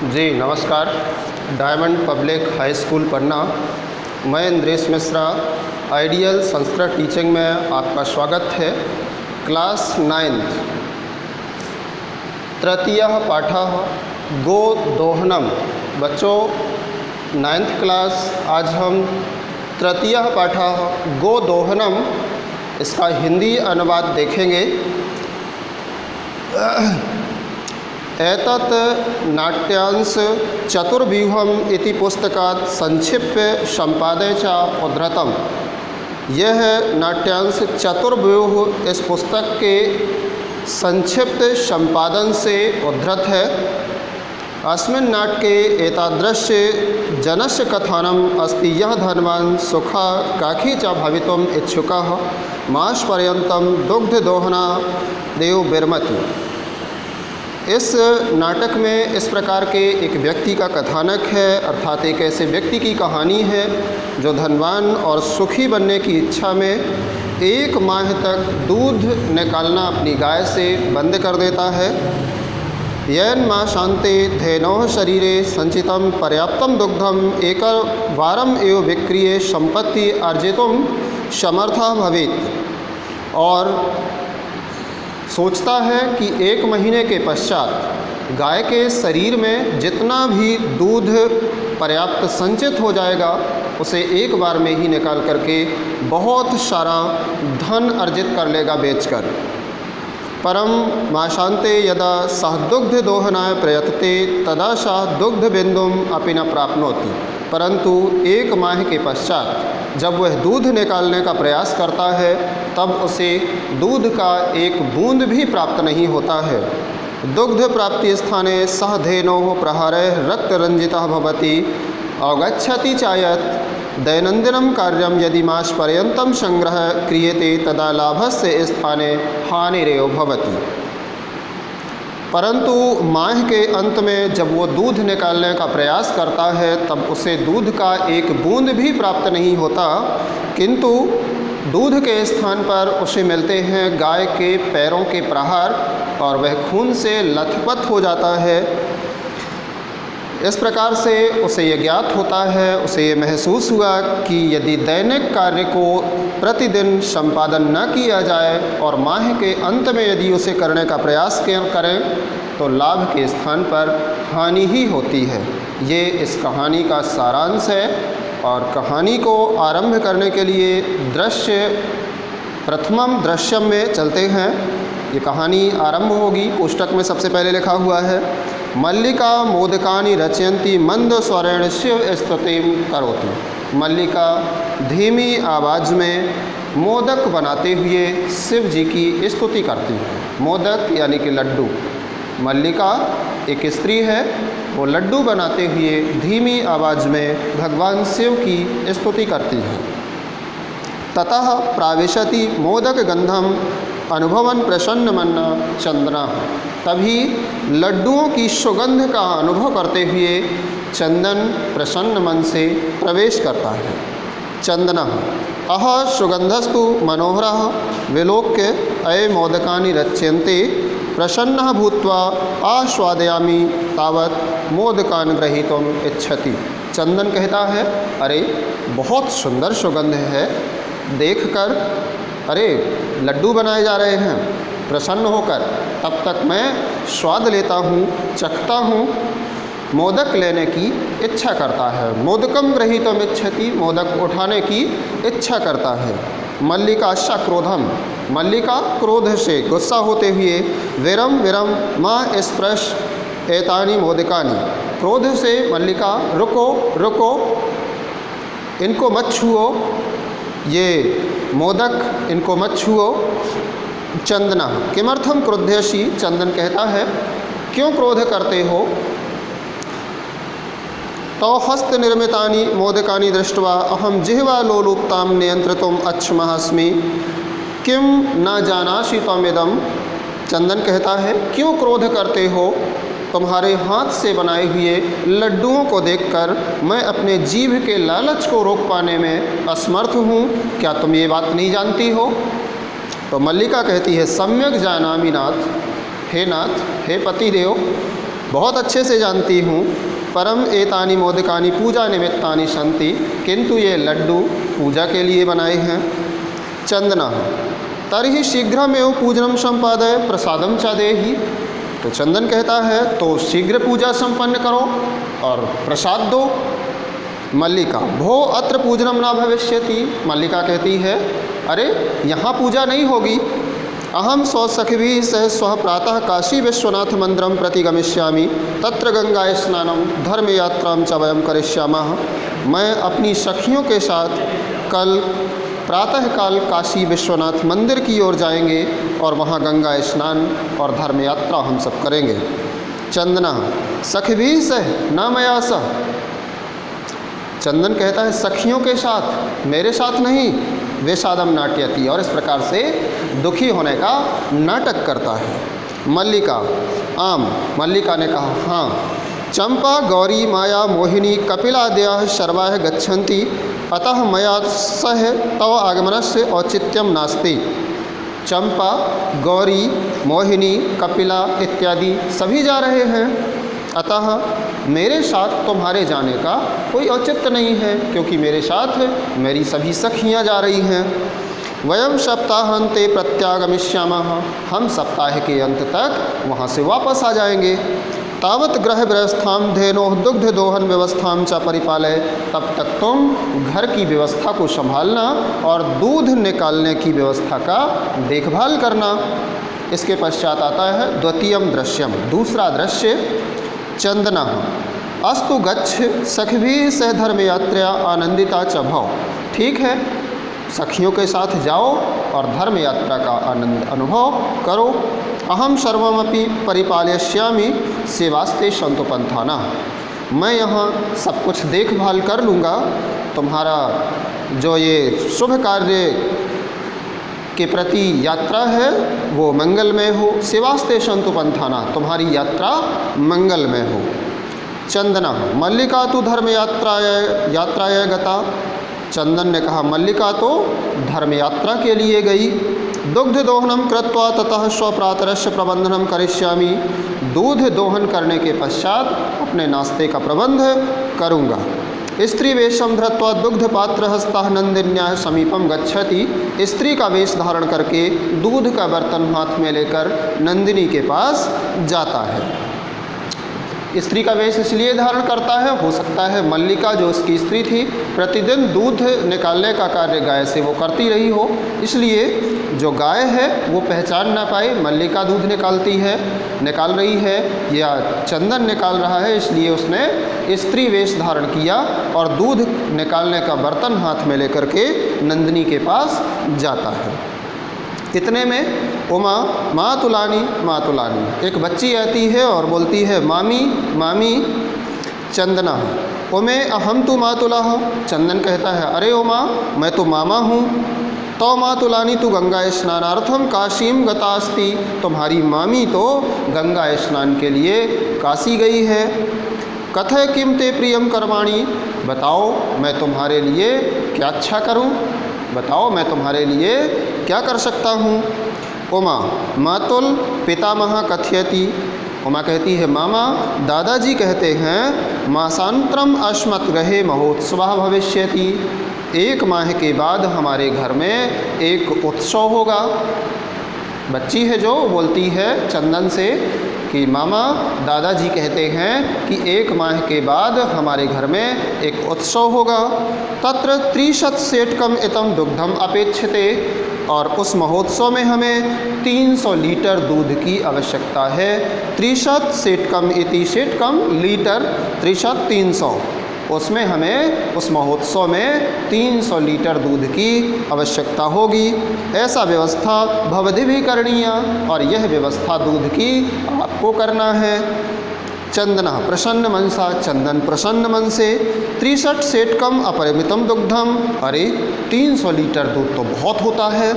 जी नमस्कार। Diamond public high school पन्ना, मैं Indresh Mishra, ideal Sanskrit teaching में आपका स्वागत है। क्लास 9th तृतीयः पाठः गोदोहनम। बच्चों 9th क्लास, आज हम तृतीयः पाठः गोदोहनम इसका हिंदी अनुवाद देखेंगे। एतत् नाट्यांश चतुर्व्यूहम इति पुस्तकात् संक्षिप्य संपादे च उद्धृतम्। यह नाट्यांश चतुर्व्यूह इस पुस्तक के संक्षिप्त संपादन से उद्धृत है। अस्मिन् नाटके एतादृश्य जनस्य कथानम् अस्ति यः धनवान् सुखकाखी च भवितुम् इच्छुकः मासपर्यन्तं दुग्धदोहनादेव विरमति। इस नाटक में इस प्रकार के एक व्यक्ति का कथानक है, अर्थात एक ऐसे व्यक्ति की कहानी है जो धनवान और सुखी बनने की इच्छा में 1 माह तक दूध निकालना अपनी गाय से बंद कर देता है। येन मासान्ते धेनोः शरीरे संचितं पर्याप्तं दुग्धम एकवारम् एव विक्रीय संपत्ति अर्जितुं समर्थः भवेत्। और सोचता है कि 1 महीने के पश्चात गाय के शरीर में जितना भी दूध पर्याप्त संचित हो जाएगा उसे एक बार में ही निकाल करके बहुत सारा धन अर्जित कर लेगा बेचकर। परम माशान्ते यदा सः दुग्ध दोहनाय प्रयतते तदा सः दुग्ध बिंदुम अपि न प्राप्नोति। परंतु 1 माह के पश्चात जब वह दूध निकालने का प्रयास करता है तब उसे दूध का एक बूंद भी प्राप्त नहीं होता है। दुग्ध प्राप्ति स्थाने सः धेनोः प्रहारैः रक्तरंजितः भवति अवगच्छति चायत् दैनंदिनं कार्यं यदि मासपर्यन्तं संग्रह क्रियते तदा लाभस्य स्थाने हानिरेव भवति। परंतु माह के अंत में जब वो दूध निकालने का प्रयास करता है तब उसे दूध का एक बूंद भी प्राप्त नहीं होता, किंतु दूध के स्थान पर उसे मिलते हैं गाय के पैरों के प्रहार और वह खून से लथपथ हो जाता है। इस प्रकार से उसे ये ज्ञात होता है, उसे ये महसूस हुआ कि यदि दैनिक कार्य को प्रतिदिन संपादन न किया जाए और माह के अंत में यदि उसे करने का प्रयास करें तो लाभ के स्थान पर हानि ही होती है। ये इस कहानी का सारांश है। और कहानी को आरंभ करने के लिए प्रथमम दृश्यम में चलते हैं। ये कहानी आरंभ होगी, कोष्टक में सबसे पहले लिखा हुआ है मल्लिका मोदकानि रचयन्ति मंद स्वरेण शिव स्तुतिं करोति। मल्लिका धीमी आवाज़ में मोदक बनाते हुए शिव जी की स्तुति करती है। मोदक यानी कि लड्डू। मल्लिका एक स्त्री है, वो लड्डू बनाते हुए धीमी आवाज़ में भगवान शिव की स्तुति करती है। ततः प्राविशति मोदक गंधम अनुभवन प्रसन्न मन्ना चंदना। तभी लड्डुओं की सुगंध का अनुभव करते हुए चंदन प्रसन्न मन से प्रवेश करता है। चंदना अह सुगंधस्तु मनोहरः विलोक्य अये मोदकानि रच्यन्ते प्रसन्नः भूत्वा आस्वादयामि तावत् मोदकान् ग्रहीतुम् इच्छति। चंदन कहता है, अरे बहुत सुंदर सुगंध है, देखकर अरे लड्डू बनाए जा रहे हैं, प्रसन्न होकर तब तक मैं स्वाद लेता हूँ, चखता हूँ, मोदक लेने की इच्छा करता है। मोदकम गृहीतुम् इच्छति, मोदक उठाने की इच्छा करता है। मल्लिकाश्च क्रोधम, मल्लिका क्रोध से गुस्सा होते हुए विरम विरम माँ स्पृश एतानि मोदकानि। क्रोध से मल्लिका रुको रुको, इनको मत छुओ, ये मोदक इनको मत छुओ। चंदना किमर्थम क्रोध्यसि, चंदन कहता है क्यों क्रोध करते हो। तो हस्त निर्मितानि मोदकानि दृष्ट्वा अहम जिह्वा लोलुप्तां नियंत्रितुम् अक्षमः अस्मि किम न जानासि त्वमिदं। चंदन कहता है क्यों क्रोध करते हो, तुम्हारे हाथ से बनाए हुए लड्डुओं को देखकर मैं अपने जीभ के लालच को रोक पाने में असमर्थ हूँ, क्या तुम ये बात नहीं जानती हो। तो मल्लिका कहती है सम्यक जानामि नाथ, हे नाथ, हे पतिदेव, बहुत अच्छे से जानती हूँ। परम एतानि मोदकानि पूजा निमित्तानि सन्ति, किंतु ये लड्डू पूजा के लिए बनाए हैं। चंदना तर्हि शीघ्रमेव पूजनम संपादय प्रसादम च देहि। तो चंदन कहता है तो शीघ्र पूजा संपन्न करो और प्रसाद दो। मल्लिका भो अत्र पूजनम न भविष्यति। मल्लिका कहती है अरे यहाँ पूजा नहीं होगी। अहम स्वसखिभिः सह स्वः प्रातः काशी विश्वनाथ मंदिरं प्रति गमिष्यामि, तत्र गंगा स्नानं धर्म यात्रां च वयं करिष्यामः। मैं अपनी सखियों के साथ कल प्रातःकाल काशी विश्वनाथ मंदिर की ओर जाएंगे और वहाँ गंगा स्नान और धर्म यात्रा हम सब करेंगे। चंदना सखिभिः सह न मया सह। चंदन कहता है सखियों के साथ, मेरे साथ नहीं। वेशादम नाट्यति, और इस प्रकार से दुखी होने का नाटक करता है। मल्लिका आम। मल्लिका ने कहा हाँ। चंपा गौरी माया मोहिनी कपिलादयः सर्वाः गच्छन्ति, अतः मया सह तव आगमनस्य औचित्यम नास्ति। चंपा गौरी मोहिनी कपिला इत्यादि सभी जा रहे हैं, अतः मेरे साथ तुम्हारे जाने का कोई औचित्य नहीं है, क्योंकि मेरे साथ मेरी सभी सखियाँ जा रही हैं। वयम सप्ताहांते प्रत्यागमिष्यामः। हम सप्ताह के अंत तक वहाँ से वापस आ जाएंगे। तावत गृह व्यवस्थां धेनोः दुग्ध दोहन व्यवस्थां च परिपालय। तब तक तुम घर की व्यवस्था को संभालना और दूध निकालने की व्यवस्था का देखभाल करना। इसके पश्चात आता है द्वितीयम दृश्यम, दूसरा दृश्य। चंदना अस्तु गच्छ सखिभिः सह धर्म यात्रा आनंदिता च भव। ठीक है, सखियों के साथ जाओ और धर्म यात्रा का आनंद अनुभव करो। अहम सर्वमपि परिपालयिष्यामि सेवास्ते सन्तु पंथाना। मैं यहाँ सब कुछ देखभाल कर लूँगा, तुम्हारा जो ये शुभ कार्य के प्रति यात्रा है वो मंगलमय हो। सेवास्ते सन्तु पंथाना, तुम्हारी यात्रा मंगलमय हो। चंदना मल्लिका तो धर्म यात्राय गता। चंदन ने कहा मल्लिका तो धर्म यात्रा के लिए गई। दुग्ध दोहनम कृत्वा ततः स्वप्रातरस्य प्रबंधनम करिष्यामि। दूध दोहन करने के पश्चात अपने नाश्ते का प्रबंध करूँगा। स्त्री वेशम धृत्वा दुग्ध पात्र हस्तः नंदिन्याः समीपम गच्छति। स्त्री का वेश धारण करके दूध का बर्तन हाथ में लेकर नंदिनी के पास जाता है। स्त्री का वेश इसलिए धारण करता है, हो सकता है मल्लिका जो उसकी स्त्री थी प्रतिदिन दूध निकालने का कार्य गाय से वो करती रही हो, इसलिए जो गाय है वो पहचान ना पाए मल्लिका दूध निकाल रही है या चंदन निकाल रहा है, इसलिए उसने स्त्री वेश धारण किया और दूध निकालने का बर्तन हाथ में लेकर के नंदिनी के पास जाता है। इतने में उमा मातुलानी एक बच्ची आती है और बोलती है मामी मामी। चंदना उमे अहम तो मातुला। चंदन कहता है अरे उमा मैं तो मामा हूँ। तो मातुलानी तो गंगा स्नानार्थम काशीम गतास्ति। तुम्हारी मामी तो गंगा स्नान के लिए काशी गई है। कथय किम ते प्रियम कर्माणि। बताओ मैं तुम्हारे लिए क्या अच्छा करूं, बताओ मैं तुम्हारे लिए क्या कर सकता हूं। उमा मातुल पितामह कथयति। उमा कहती है मामा दादाजी कहते हैं मासांतरम अस्मत् गृहे महोत्सवः भविष्यति। 1 माह के बाद हमारे घर में एक उत्सव होगा। बच्ची है जो बोलती है चंदन से कि मामा दादाजी कहते हैं कि 1 माह के बाद हमारे घर में एक उत्सव होगा। तत्र 30 सेटकम इतम दुग्धम अपेक्षते। और उस महोत्सव में हमें 300 लीटर दूध की आवश्यकता है। 30 सेटकम इति सेटकम लीटर 30 300। उसमें हमें उस महोत्सव में 300 लीटर दूध की आवश्यकता होगी। ऐसा व्यवस्था भवधि भी करनी है और यह व्यवस्था दूध की आपको करना है। चंदना प्रसन्न मनसा। चंदन प्रसन्न मन से 63 सेटकम अपरिमितम दुग्धम। अरे 300 लीटर दूध तो बहुत होता है।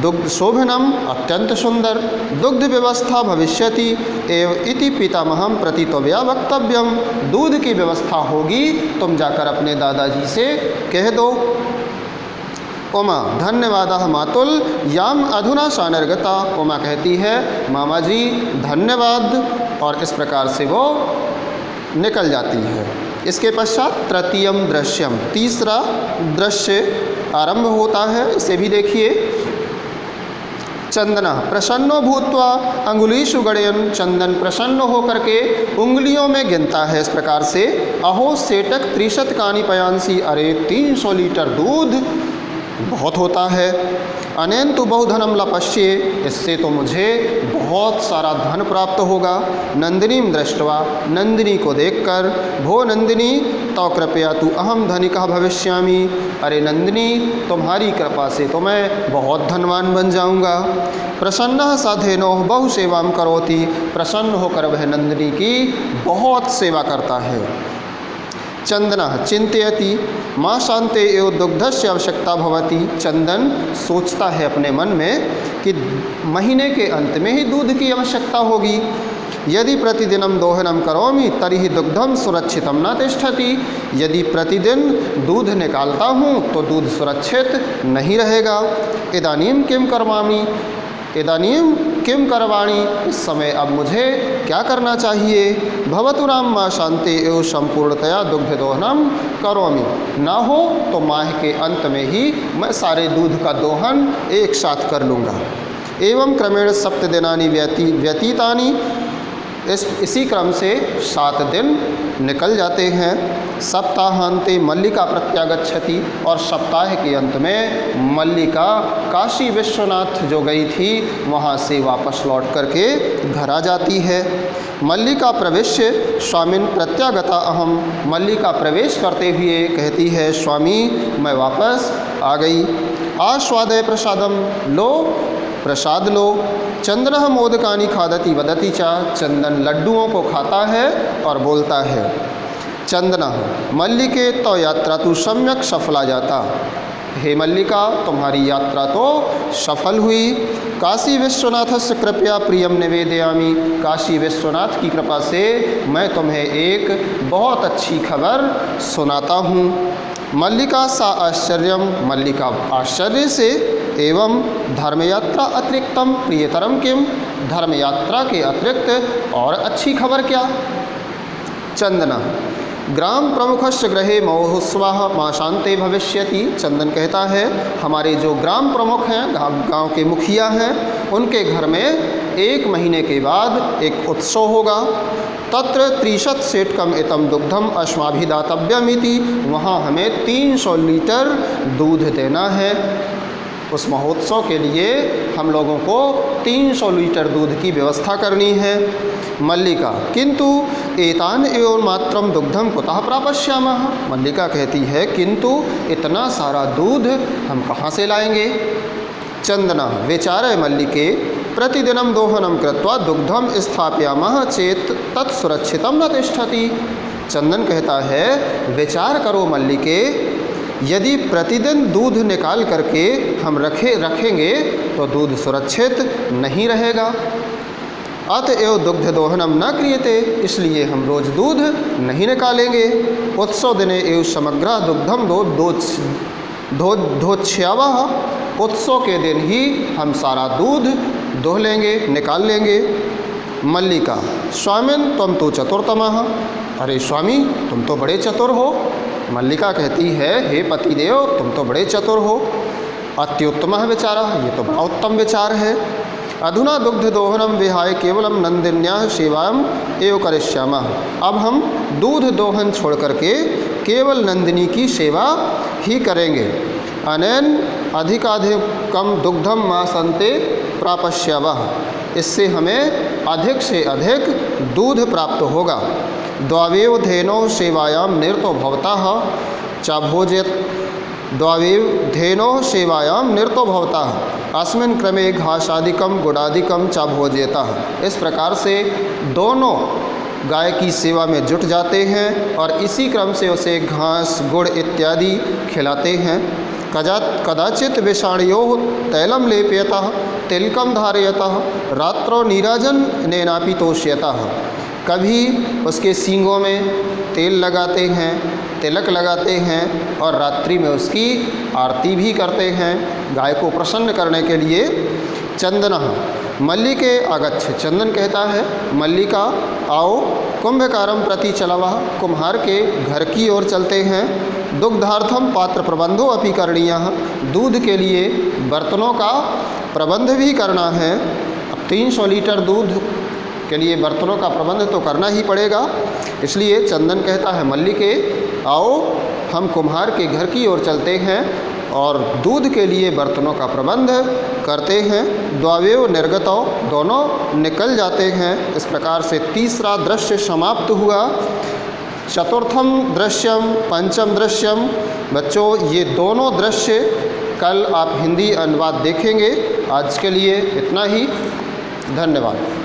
दुग्ध शोभनम अत्यंत सुंदर। दुग्ध व्यवस्था भविष्यति एव इति पितामहम प्रति त्वया वक्तव्यम। दूध की व्यवस्था होगी, तुम जाकर अपने दादाजी से कह दो। उमा धन्यवादः मातुल याम अधुना सानर्गता। उमा कहती है मामा जी धन्यवाद, और इस प्रकार से वो निकल जाती है। इसके पश्चात तृतीयम दृश्यम, तीसरा दृश्य आरंभ होता है। इसे भी देखिए। चंदन प्रसन्नो भूत्वा अंगुलीषु गणयन्, चंदन प्रसन्न होकर के उंगलियों में गिनता है इस प्रकार से। अहो सेटक 63 कानि पयांसी, अरे 300 लीटर दूध बहुत होता है। अनेन तो बहुधनम लपश्ये, इससे तो मुझे बहुत सारा धन प्राप्त होगा। नंदिनीम दृष्टवा, नंदिनी को देखकर, भो नंदिनी तव कृपया तु अहम धनिकः भविष्यामि, अरे नंदिनी तुम्हारी कृपा से तो मैं बहुत धनवान बन जाऊंगा। प्रसन्नः साधेनो बहु सेवाम करोति, प्रसन्न होकर वह नंदिनी की बहुत सेवा करता है। चंदनः चिंतयति माँ शांते एवं दुग्धस्य आवश्यकता भवति, चंदन सोचता है अपने मन में कि महीने के अंत में ही दूध की आवश्यकता होगी। यदि प्रतिदिनम दोहनम करोमि तर्हि दुग्धम सुरक्षितम न तिष्ठति, यदि प्रतिदिन दूध निकालता हूँ तो दूध सुरक्षित नहीं रहेगा। इदानीम किम करवामि, इदानीम किम करवाणी, इस समय अब मुझे क्या करना चाहिए। भवतु नाम माँ शांति एवं संपूर्णतया दुग्ध दोहनम करोमि, ना हो तो माह के अंत में ही मैं सारे दूध का दोहन एक साथ कर लूँगा। एवं क्रमेण 7 दिनानि व्यतीतानि, इसी क्रम से 7 दिन निकल जाते हैं। सप्ताहांते मल्लिका प्रत्यागच्छति, और सप्ताह के अंत में मल्लिका काशी विश्वनाथ जो गई थी वहाँ से वापस लौट करके घर आ जाती है। मल्लिका प्रवेश्य स्वामिन प्रत्यागता अहम, मल्लिका प्रवेश करते हुए कहती है स्वामी मैं वापस आ गई। आस्वादय प्रसादम, लो प्रसाद लो। चंदन मोदकानि खादति वदति चा, चंदन लड्डुओं को खाता है और बोलता है। चंदन मल्लिके तो यात्रा तू सम्यक सफला जाता, हे मल्लिका तुम्हारी यात्रा तो सफल हुई। काशी विश्वनाथ से कृपया प्रियम निवेदयामि, काशी विश्वनाथ की कृपा से मैं तुम्हें एक बहुत अच्छी खबर सुनाता हूँ। मल्लिका सा आश्चर्यम, मल्लिका आश्चर्य से, एवं धर्मयात्रा अतिरिक्तम प्रियतरम किम, धर्मयात्रा के अतिरिक्त और अच्छी खबर क्या। चंदना ग्राम प्रमुखस्य गृहे महोत्सवः माँ शांते भविष्यति, चंदन कहता है हमारे जो ग्राम प्रमुख हैं, गांव के मुखिया हैं, उनके घर में 1 महीने के बाद एक उत्सव होगा। तत्र 30 सेटकम इतम दुग्धम अस्माभिदातव्यमिति, वहाँ हमें 300 लीटर दूध देना है। उस महोत्सव के लिए हम लोगों को 300 लीटर दूध की व्यवस्था करनी है। मल्लिका किंतु एतान एवं मात्रम दुग्धम कुतः प्रापश्यामः, मल्लिका कहती है किंतु इतना सारा दूध हम कहाँ से लाएंगे। चंदना विचारय मल्लिके प्रतिदिनम दोहनम कृत्वा दुग्धम स्थापयामः चेत तत्सुरक्षितम न तिष्ठति, चंदन कहता है विचार करो मल्लिके, यदि प्रतिदिन दूध निकाल करके हम रखेंगे तो दूध सुरक्षित नहीं रहेगा। अतएव दुग्ध दोहनम न क्रियते, इसलिए हम रोज दूध नहीं निकालेंगे। उत्सव दिने एवं समग्र दुग्धम धोच्छ्यावः, उत्सव के दिन ही हम सारा दूध दोह लेंगे, निकाल लेंगे। मल्लिका स्वामिन तुम तो चतुरतमः, अरे स्वामी तुम तो बड़े चतुर हो। मल्लिका कहती है हे पतिदेव तुम तो बड़े चतुर हो। अत्युत्तमः विचारः, ये तो बड़ा उत्तम विचार है। अधुना दुग्ध दोहनम विहाय केवलम नंदिन्याः सेवाम एव करिष्यामः, अब हम दूध दोहन छोड़ करके केवल नंदिनी की सेवा ही करेंगे। अनेन अधिकाधिकम दुग्धम मासन्ते प्रापश्यावः, इससे हमें अधिक से अधिक दूध प्राप्त होगा। द्वावेव धेनो सेवायाम निरतो भवतः चाभोजेत, द्वावेव धेनो सेवायाम निरतो भवतः अस्मिन् क्रमे घासादिकम गुड़ादिकम चाभोजेतः, इस प्रकार से दोनों गाय की सेवा में जुट जाते हैं और इसी क्रम से उसे घास गुड़ इत्यादि खिलाते हैं। कदाचित विषाणयो तैलम लेपयतः तिलकम धारयतः रात्रो नीराजन नेनापि तोष्यतः, कभी उसके सींगों में तेल लगाते हैं, तिलक लगाते हैं और रात्रि में उसकी आरती भी करते हैं गाय को प्रसन्न करने के लिए। चंदनः मल्लिके आगच्छ, चंदन कहता है मल्लिका आओ, कुंभकारम प्रति चलवः, कुम्हार के घर की ओर चलते हैं। दुग्धार्थम पात्र प्रबंधो अपि करणीयः, दूध के लिए बर्तनों का प्रबंध भी करना है। अब 300 लीटर दूध के लिए बर्तनों का प्रबंध तो करना ही पड़ेगा, इसलिए चंदन कहता है मल्लिके आओ, हम कुम्हार के घर की ओर चलते हैं और दूध के लिए बर्तनों का प्रबंध करते हैं। द्वावेव निर्गतौ, दोनों निकल जाते हैं। इस प्रकार से तीसरा दृश्य समाप्त हुआ। चतुर्थम दृश्यम पंचम दृश्यम, बच्चों ये दोनों दृश्य कल आप हिंदी अनुवाद देखेंगे। आज के लिए इतना ही, धन्यवाद।